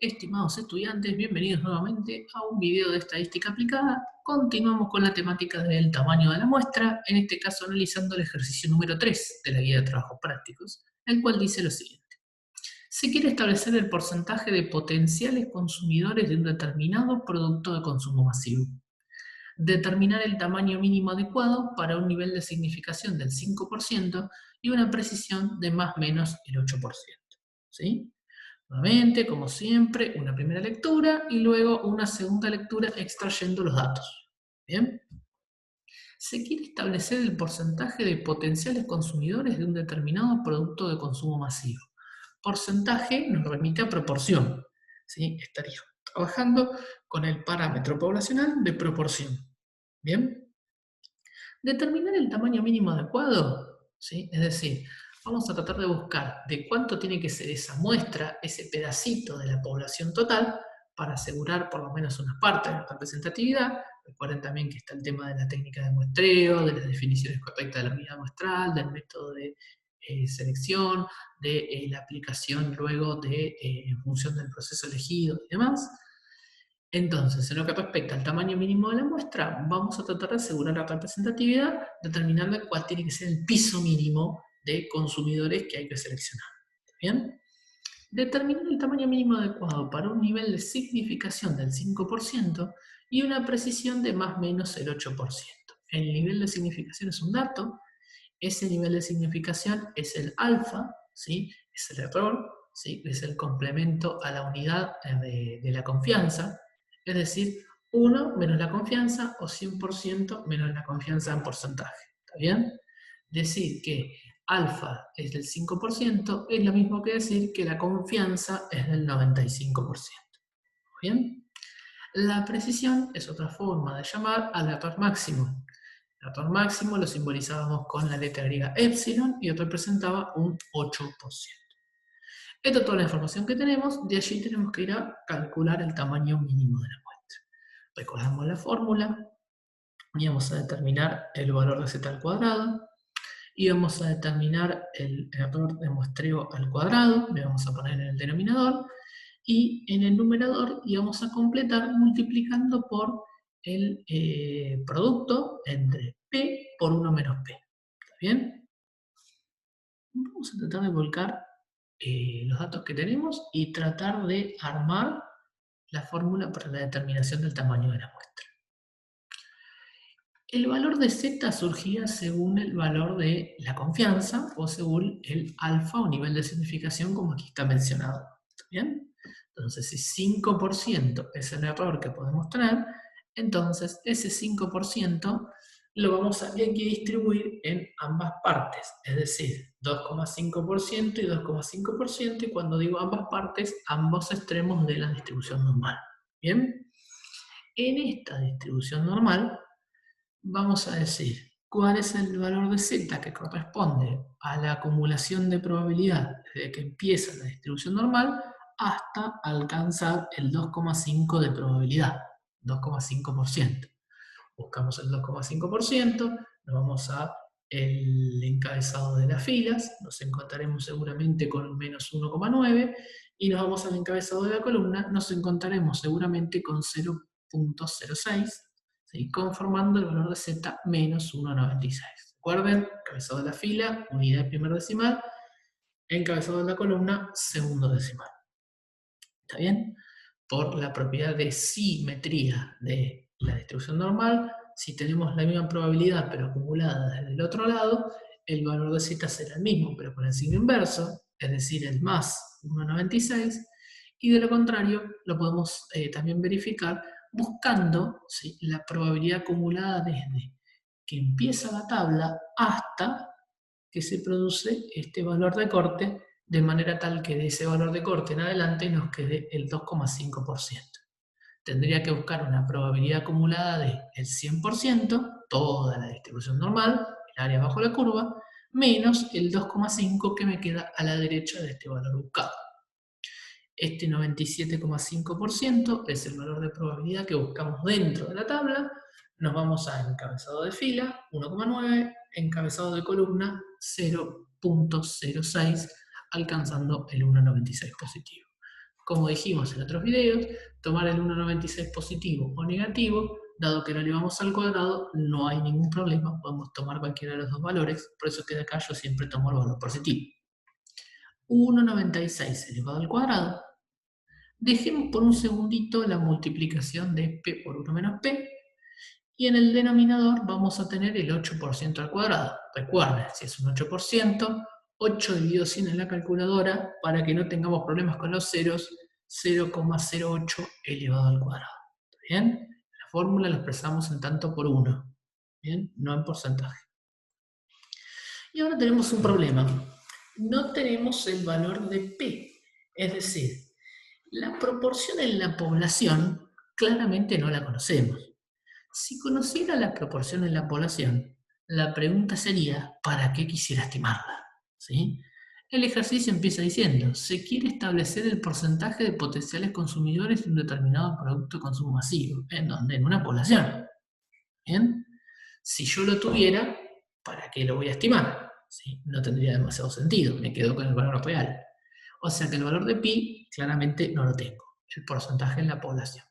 Estimados estudiantes, bienvenidos nuevamente a un video de estadística aplicada. Continuamos con la temática del tamaño de la muestra, en este caso analizando el ejercicio número 3 de la guía de trabajos prácticos, el cual dice lo siguiente. Se quiere establecer el porcentaje de potenciales consumidores de un determinado producto de consumo masivo. Determinar el tamaño mínimo adecuado para un nivel de significación del 5% y una precisión de más o menos el 8%. ¿Sí? Nuevamente, como siempre, una primera lectura y luego una segunda lectura extrayendo los datos. ¿Bien? Se quiere establecer el porcentaje de potenciales consumidores de un determinado producto de consumo masivo. Porcentaje nos remite a proporción. ¿Sí? Estaríamos trabajando con el parámetro poblacional de proporción. ¿Bien? Determinar el tamaño mínimo adecuado, ¿sí? Es decir, vamos a tratar de buscar de cuánto tiene que ser esa muestra, ese pedacito de la población total, para asegurar por lo menos una parte de la representatividad. Recuerden también que está el tema de la técnica de muestreo, de las definiciones correctas de la unidad muestral, del método de selección, de la aplicación luego en función del proceso elegido y demás. Entonces, en lo que respecta al tamaño mínimo de la muestra, vamos a tratar de asegurar la representatividad, determinando cuál tiene que ser el piso mínimo de consumidores que hay que seleccionar. ¿Bien? Determinar el tamaño mínimo adecuado para un nivel de significación del 5% y una precisión de más o menos el 8%. El nivel de significación es un dato, ese nivel de significación es el alfa, ¿sí? Es el error, ¿sí? Es el complemento a la unidad de la confianza, es decir, 1 menos la confianza o 100% menos la confianza en porcentaje. ¿Está bien? Decir que alfa es del 5% es lo mismo que decir que la confianza es del 95%. ¿Bien? La precisión es otra forma de llamar al error máximo. El error máximo lo simbolizábamos con la letra griega epsilon y representaba un 8%. Esta es toda la información que tenemos, de allí tenemos que ir a calcular el tamaño mínimo de la muestra. Recordamos la fórmula, y vamos a determinar el valor de z al cuadrado, y vamos a determinar el error de muestreo al cuadrado, le vamos a poner en el denominador, y en el numerador íbamos a completar multiplicando por el producto entre P por 1 menos P. ¿Está bien? Vamos a tratar de volcar los datos que tenemos y tratar de armar la fórmula para la determinación del tamaño de la muestra. El valor de Z surgía según el valor de la confianza o según el alfa o nivel de significación como aquí está mencionado. ¿Está bien? Entonces, si 5% es el error que podemos tener, entonces ese 5% lo vamos a distribuir en ambas partes, es decir, 2,5% y 2,5%, y cuando digo ambas partes, ambos extremos de la distribución normal. ¿Bien? En esta distribución normal, vamos a decir cuál es el valor de Z que corresponde a la acumulación de probabilidad desde que empieza la distribución normal hasta alcanzar el 2,5 de probabilidad, 2,5%. Buscamos el 2,5%, nos vamos a el encabezado de las filas, nos encontraremos seguramente con un menos 1,9, y nos vamos al encabezado de la columna, nos encontraremos seguramente con 0,06, ¿sí? Conformando el valor de Z menos 1,96. Recuerden, encabezado de la fila, unidad primer decimal, encabezado de la columna, segundo decimal. ¿Está bien? Por la propiedad de simetría de la distribución normal, si tenemos la misma probabilidad pero acumulada desde el otro lado, el valor de Z será el mismo pero con el signo inverso, es decir, el más 1,96, y de lo contrario lo podemos también verificar buscando, ¿sí?, la probabilidad acumulada desde que empieza la tabla hasta que se produce este valor de corte, de manera tal que de ese valor de corte en adelante nos quede el 2,5%. Tendría que buscar una probabilidad acumulada del 100%, toda la distribución normal, el área bajo la curva, menos el 2,5 que me queda a la derecha de este valor buscado. Este 97,5% es el valor de probabilidad que buscamos dentro de la tabla. Nos vamos a encabezado de fila, 1,9, encabezado de columna, 0,06, alcanzando el 1,96 positivo. Como dijimos en otros videos, tomar el 1,96 positivo o negativo, dado que lo elevamos al cuadrado, no hay ningún problema, podemos tomar cualquiera de los dos valores, por eso que de acá yo siempre tomo el valor positivo. 1,96 elevado al cuadrado. Dejemos por un segundito la multiplicación de p por 1 menos p, y en el denominador vamos a tener el 8% al cuadrado. Recuerden, si es un 8%, 8 dividido 100 en la calculadora, para que no tengamos problemas con los ceros, 0,08 elevado al cuadrado. ¿Bien? La fórmula la expresamos en tanto por 1. ¿Bien? No en porcentaje. Y ahora tenemos un problema. No tenemos el valor de P. Es decir, la proporción en la población claramente no la conocemos. Si conociera la proporción en la población, la pregunta sería, ¿para qué quisiera estimarla? ¿Sí? El ejercicio empieza diciendo, se quiere establecer el porcentaje de potenciales consumidores de un determinado producto de consumo masivo. ¿En dónde? En una población. ¿Bien? Si yo lo tuviera, ¿para qué lo voy a estimar? ¿Sí? No tendría demasiado sentido, me quedo con el valor real. O sea que el valor de pi claramente no lo tengo, el porcentaje en la población.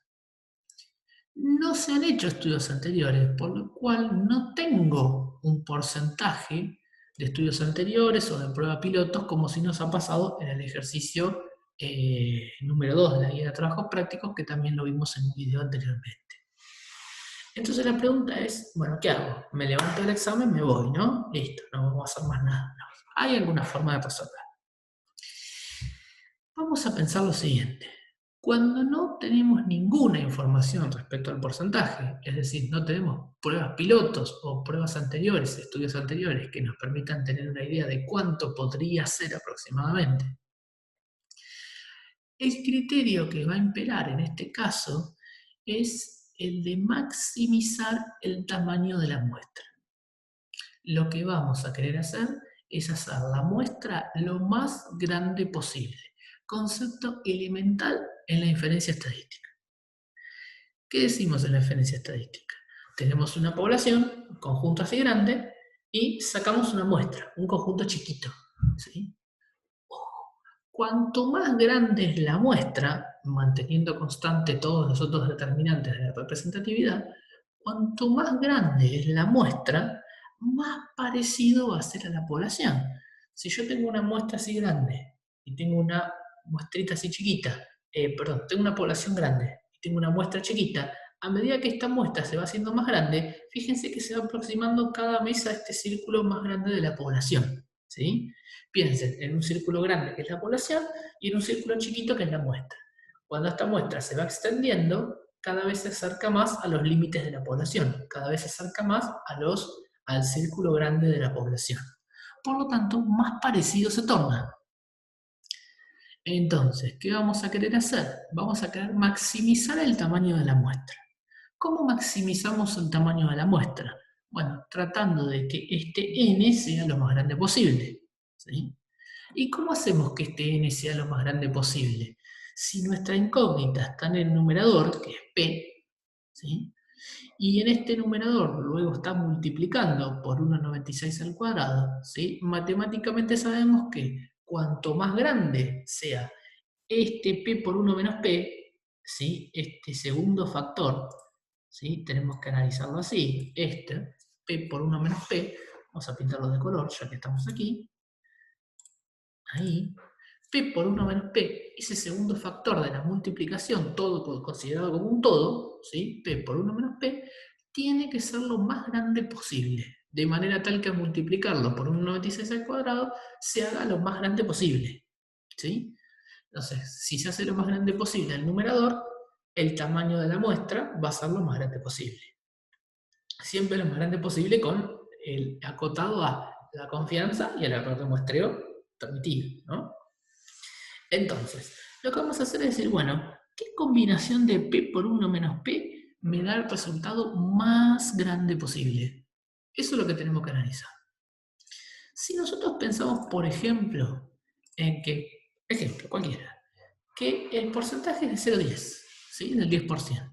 No se han hecho estudios anteriores, por lo cual no tengo un porcentaje de estudios anteriores o de prueba pilotos como si nos ha pasado en el ejercicio número 2 de la guía de trabajos prácticos, que también lo vimos en un video anteriormente. Entonces la pregunta es, bueno, ¿qué hago? Me levanto del examen, me voy, ¿no? Listo, no vamos a hacer más nada. No. ¿Hay alguna forma de resolver? Vamos a pensar lo siguiente. Cuando no tenemos ninguna información respecto al porcentaje, es decir, no tenemos pruebas pilotos o pruebas anteriores, estudios anteriores que nos permitan tener una idea de cuánto podría ser aproximadamente, el criterio que va a imperar en este caso es el de maximizar el tamaño de la muestra. Lo que vamos a querer hacer es hacer la muestra lo más grande posible. Concepto elemental en la inferencia estadística. ¿Qué decimos en la inferencia estadística? Tenemos una población, un conjunto así grande, y sacamos una muestra, un conjunto chiquito. ¿Sí? Cuanto más grande es la muestra, manteniendo constante todos los otros determinantes de la representatividad, cuanto más grande es la muestra, más parecido va a ser a la población. Si yo tengo una muestra así grande y tengo una muestrita así chiquita, tengo una población grande y tengo una muestra chiquita, a medida que esta muestra se va haciendo más grande, fíjense que se va aproximando cada mes a este círculo más grande de la población. ¿Sí? Piensen en un círculo grande que es la población y en un círculo chiquito que es la muestra. Cuando esta muestra se va extendiendo, cada vez se acerca más a los límites de la población, cada vez se acerca más al círculo grande de la población. Por lo tanto, más parecido se torna. Entonces, ¿qué vamos a querer hacer? Vamos a querer maximizar el tamaño de la muestra. ¿Cómo maximizamos el tamaño de la muestra? Bueno, tratando de que este n sea lo más grande posible. ¿Sí? ¿Y cómo hacemos que este n sea lo más grande posible? Si nuestra incógnita está en el numerador, que es p, ¿sí? Y en este numerador luego está multiplicando por 1,96 al cuadrado, ¿sí? Matemáticamente sabemos que cuanto más grande sea este p por 1 menos p, ¿sí? Este segundo factor, ¿sí? Tenemos que analizarlo así, este p por 1 menos p, vamos a pintarlo de color ya que estamos aquí, ahí, p por 1 menos p, ese segundo factor de la multiplicación, todo considerado como un todo, ¿sí? P por 1 menos p, tiene que ser lo más grande posible, de manera tal que al multiplicarlo por 1,96 al cuadrado se haga lo más grande posible, ¿sí? Entonces, si se hace lo más grande posible el numerador, el tamaño de la muestra va a ser lo más grande posible. Siempre lo más grande posible con el acotado a la confianza y al error de muestreo permitido, ¿no? Entonces, lo que vamos a hacer es decir, bueno, ¿qué combinación de p por 1 menos p me da el resultado más grande posible? Eso es lo que tenemos que analizar. Si nosotros pensamos, por ejemplo, en que, ejemplo, cualquiera, que el porcentaje es de 0,10, ¿sí? Del 10%.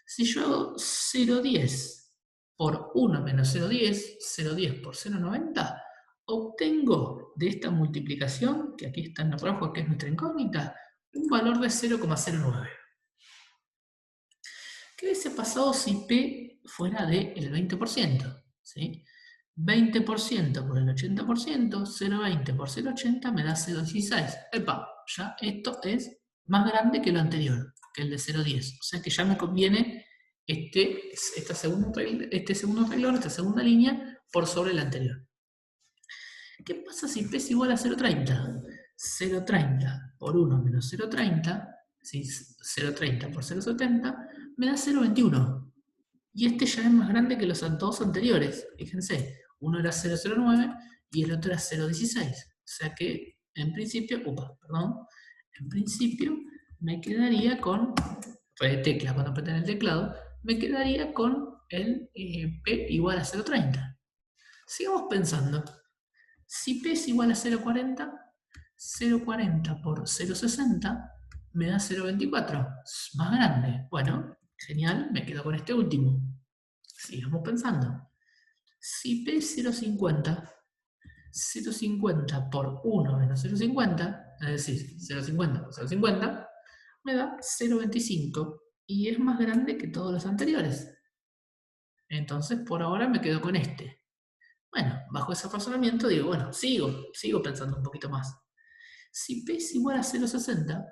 Si yo hago 0,10 por 1 menos 0,10, 0,10 por 0,90, obtengo de esta multiplicación, que aquí está en rojo, que es nuestra incógnita, un valor de 0,09. ¿Qué hubiese pasado si P fuera del 20%? ¿Sí? 20% por el 80%, 0,20 por 0,80 me da 0,16. ¡Epa! Ya esto es más grande que lo anterior, que el de 0,10. O sea que ya me conviene este segundo renglón, esta segunda línea, por sobre la anterior. ¿Qué pasa si P es igual a 0,30? 0,30 por 1 menos 0,30, ¿sí? 0,30 por 0,70, me da 0,21. Y este ya es más grande que los dos anteriores. Fíjense, uno era 0,09 y el otro era 0,16. O sea que, en principio, en principio me quedaría con, tecla, cuando apreté en el teclado, me quedaría con el P igual a 0,30. Sigamos pensando. Si P es igual a 0,40, 0,40 por 0,60 me da 0,24. Es más grande. Bueno, genial, me quedo con este último. Sigamos pensando. Si P es 0,50, 0,50 por 1 menos 0,50, es decir, 0,50 por 0,50, me da 0,25 y es más grande que todos los anteriores. Entonces, por ahora me quedo con este. Bueno, bajo ese razonamiento digo, bueno, sigo pensando un poquito más. Si P es igual a 0,60,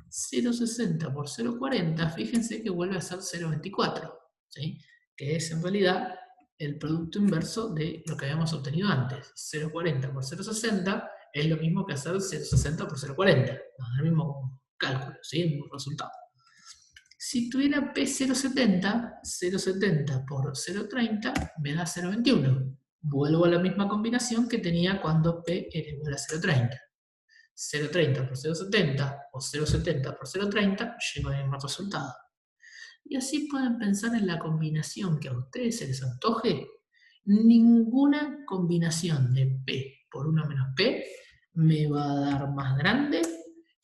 0,60 por 0,40, fíjense que vuelve a ser 0,24, ¿sí? Que es en realidad el producto inverso de lo que habíamos obtenido antes. 0,40 por 0,60 es lo mismo que hacer 0,60 por 0,40. Es el mismo cálculo, ¿sí? El mismo resultado. Si tuviera P 0,70, 0,70 por 0,30 me da 0,21. Vuelvo a la misma combinación que tenía cuando P era igual a 0,30. 0,30 por 0,70 o 0,70 por 0,30 llego al mismo resultado. Y así pueden pensar en la combinación que a ustedes se les antoje. Ninguna combinación de P por 1 menos P me va a dar más grande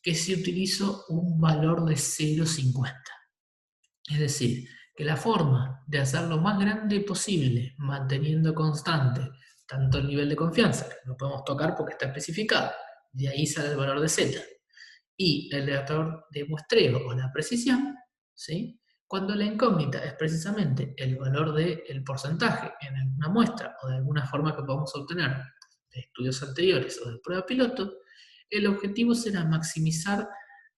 que si utilizo un valor de 0,50. Es decir, que la forma de hacerlo más grande posible, manteniendo constante tanto el nivel de confianza, que no podemos tocar porque está especificado, de ahí sale el valor de Z, y el valor de muestreo o la precisión, ¿sí? Cuando la incógnita es precisamente el valor del porcentaje en alguna muestra o de alguna forma que podamos obtener de estudios anteriores o de prueba piloto, el objetivo será maximizar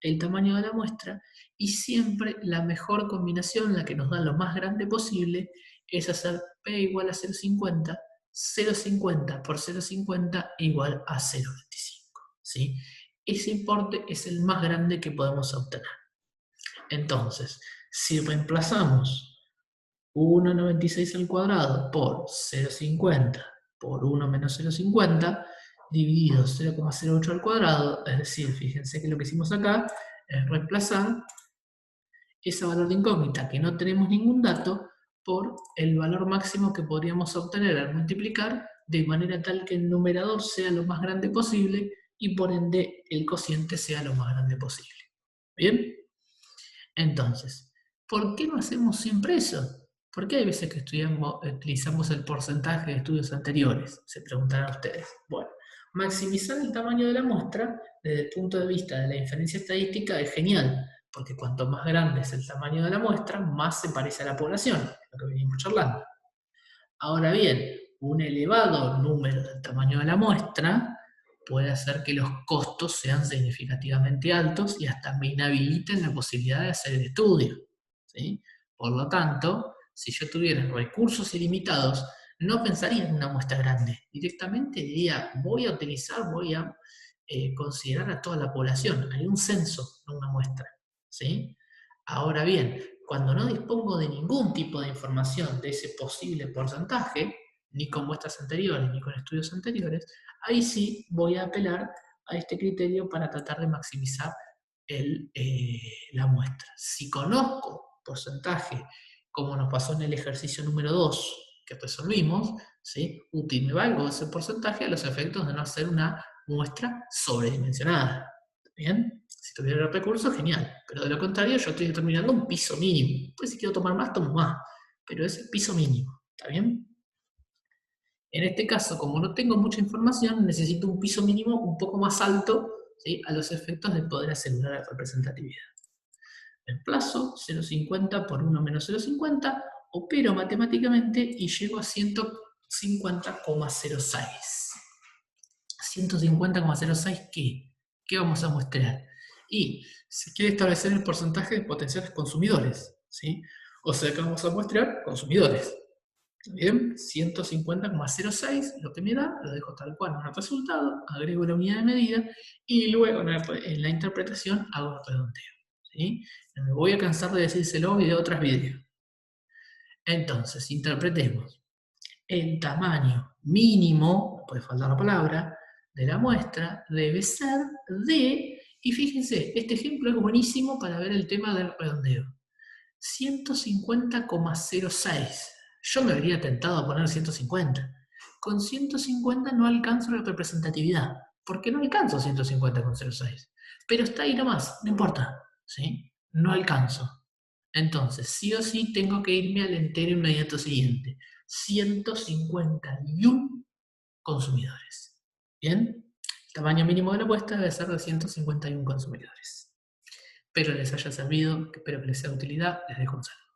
el tamaño de la muestra y siempre la mejor combinación, la que nos da lo más grande posible, es hacer P igual a 0,50, 0,50 por 0,50 igual a 0,25, ¿sí? Ese importe es el más grande que podemos obtener. Entonces, si reemplazamos 1,96 al cuadrado por 0,50 por 1 menos 0,50 dividido 0,08 al cuadrado, es decir, fíjense que lo que hicimos acá es reemplazar ese valor de incógnita que no tenemos ningún dato por el valor máximo que podríamos obtener al multiplicar, de manera tal que el numerador sea lo más grande posible y por ende el cociente sea lo más grande posible. ¿Bien? Entonces, ¿por qué no hacemos siempre eso? ¿Por qué hay veces que utilizamos el porcentaje de estudios anteriores? Se preguntarán ustedes. Bueno, maximizar el tamaño de la muestra desde el punto de vista de la inferencia estadística es genial, porque cuanto más grande es el tamaño de la muestra, más se parece a la población, lo que venimos charlando. Ahora bien, un elevado número del tamaño de la muestra puede hacer que los costos sean significativamente altos y hasta me inhabiliten la posibilidad de hacer el estudio, ¿sí? Por lo tanto, si yo tuviera recursos ilimitados, no pensaría en una muestra grande. Directamente diría, voy a considerar a toda la población. Hay un censo, no una muestra, ¿sí? Ahora bien, cuando no dispongo de ningún tipo de información de ese posible porcentaje, ni con muestras anteriores, ni con estudios anteriores, ahí sí voy a apelar a este criterio para tratar de maximizar la muestra. Si conozco porcentaje, como nos pasó en el ejercicio número 2 que resolvimos, ¿sí? Me valgo de ese porcentaje a los efectos de no hacer una muestra sobredimensionada. ¿Bien? Si tuviera el recurso, genial. Pero de lo contrario, yo estoy determinando un piso mínimo. Pues si quiero tomar más, tomo más. Pero es el piso mínimo. ¿Está bien? En este caso, como no tengo mucha información, necesito un piso mínimo un poco más alto ¿sí? A los efectos de poder asegurar la representatividad. Reemplazo 0,50 por 1 menos 0,50, opero matemáticamente y llego a 150,06. 150,06, ¿qué? ¿Qué vamos a mostrar? Y se quiere establecer el porcentaje de potenciales consumidores, ¿sí? O sea que vamos a mostrar consumidores. Bien, 150,06, lo que me da, lo dejo tal cual en el resultado, agrego la unidad de medida y luego en la interpretación hago el redondeo. ¿Sí? No me voy a cansar de decírselo y de otras videos. Entonces, interpretemos. El tamaño mínimo, no puede faltar la palabra, de la muestra debe ser de, y fíjense, este ejemplo es buenísimo para ver el tema del redondeo. 150,06. Yo me habría tentado a poner 150. Con 150 no alcanzo la representatividad, porque no alcanzo 150,06. Pero está ahí nomás, no importa, ¿sí? No alcanzo. Entonces, sí o sí tengo que irme al entero inmediato siguiente. 151 consumidores. ¿Bien? El tamaño mínimo de la muestra debe ser de 151 consumidores. Espero les haya servido, espero que les sea de utilidad. Les dejo un saludo.